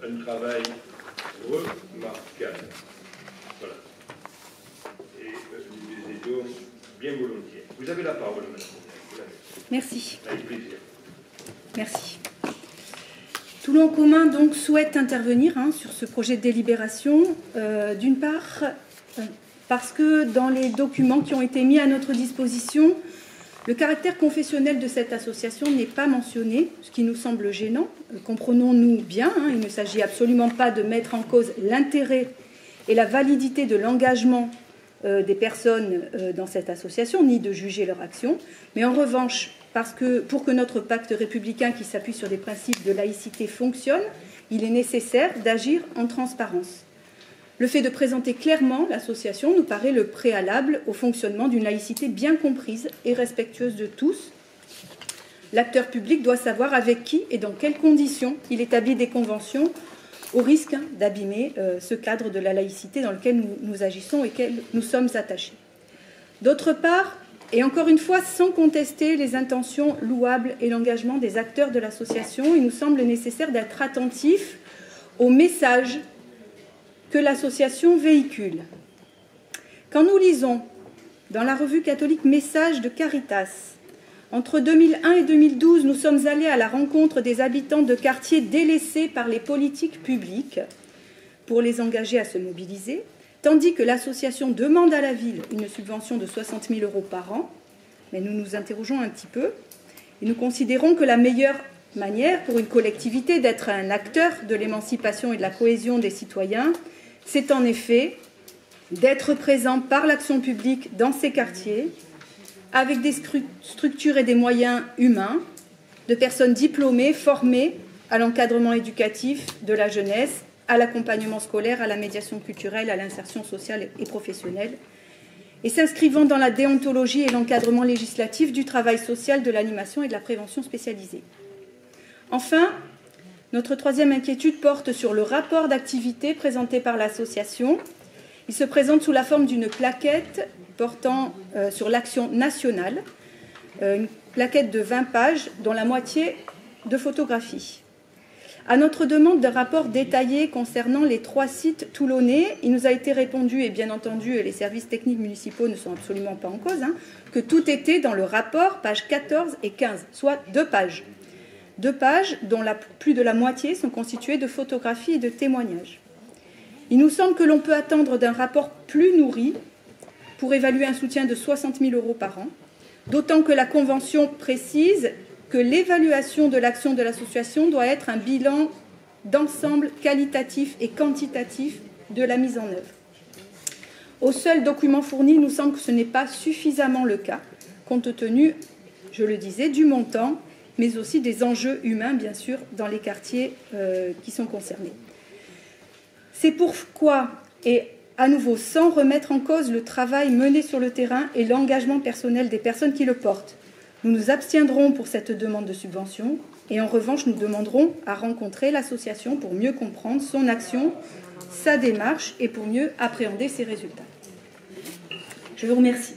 un travail remarquable. Voilà. Et nous les aidons bien volontiers. Vous avez la parole, madame. Merci. Avec plaisir. Merci. Toulon Commun donc souhaite intervenir sur ce projet de délibération, d'une part parce que dans les documents qui ont été mis à notre disposition, le caractère confessionnel de cette association n'est pas mentionné, ce qui nous semble gênant. Comprenons-nous bien, il ne s'agit absolument pas de mettre en cause l'intérêt et la validité de l'engagement des personnes dans cette association, ni de juger leur action, mais en revanche, parce que pour que notre pacte républicain qui s'appuie sur des principes de laïcité fonctionne, il est nécessaire d'agir en transparence. Le fait de présenter clairement l'association nous paraît le préalable au fonctionnement d'une laïcité bien comprise et respectueuse de tous. L'acteur public doit savoir avec qui et dans quelles conditions il établit des conventions, au risque d'abîmer ce cadre de la laïcité dans lequel nous agissons et auquel nous sommes attachés. D'autre part, et encore une fois, sans contester les intentions louables et l'engagement des acteurs de l'association, il nous semble nécessaire d'être attentif au message que l'association véhicule. Quand nous lisons dans la revue catholique Message de Caritas, entre 2001 et 2012, nous sommes allés à la rencontre des habitants de quartiers délaissés par les politiques publiques pour les engager à se mobiliser, tandis que l'association demande à la ville une subvention de 60 000 € par an. Mais nous nous interrogeons un petit peu et nous considérons que la meilleure manière pour une collectivité d'être un acteur de l'émancipation et de la cohésion des citoyens, c'est en effet d'être présent par l'action publique dans ces quartiers, avec des structures et des moyens humains, de personnes diplômées, formées à l'encadrement éducatif de la jeunesse, à l'accompagnement scolaire, à la médiation culturelle, à l'insertion sociale et professionnelle, et s'inscrivant dans la déontologie et l'encadrement législatif du travail social, de l'animation et de la prévention spécialisée. Enfin, notre troisième inquiétude porte sur le rapport d'activité présenté par l'association. Il se présente sous la forme d'une plaquette portant sur l'action nationale, une plaquette de 20 pages, dont la moitié de photographies. À notre demande d'un rapport détaillé concernant les 3 sites toulonnais, il nous a été répondu, et bien entendu les services techniques municipaux ne sont absolument pas en cause, que tout était dans le rapport, pages 14 et 15, soit 2 pages. 2 pages dont plus de la moitié sont constituées de photographies et de témoignages. Il nous semble que l'on peut attendre d'un rapport plus nourri pour évaluer un soutien de 60 000 € par an, d'autant que la Convention précise que l'évaluation de l'action de l'association doit être un bilan d'ensemble qualitatif et quantitatif de la mise en œuvre. Au seul document fourni, il nous semble que ce n'est pas suffisamment le cas, compte tenu, je le disais, du montant, mais aussi des enjeux humains, bien sûr, dans les quartiers qui sont concernés. C'est pourquoi, et à nouveau, sans remettre en cause le travail mené sur le terrain et l'engagement personnel des personnes qui le portent, nous nous abstiendrons pour cette demande de subvention et en revanche, nous demanderons à rencontrer l'association pour mieux comprendre son action, sa démarche et pour mieux appréhender ses résultats. Je vous remercie.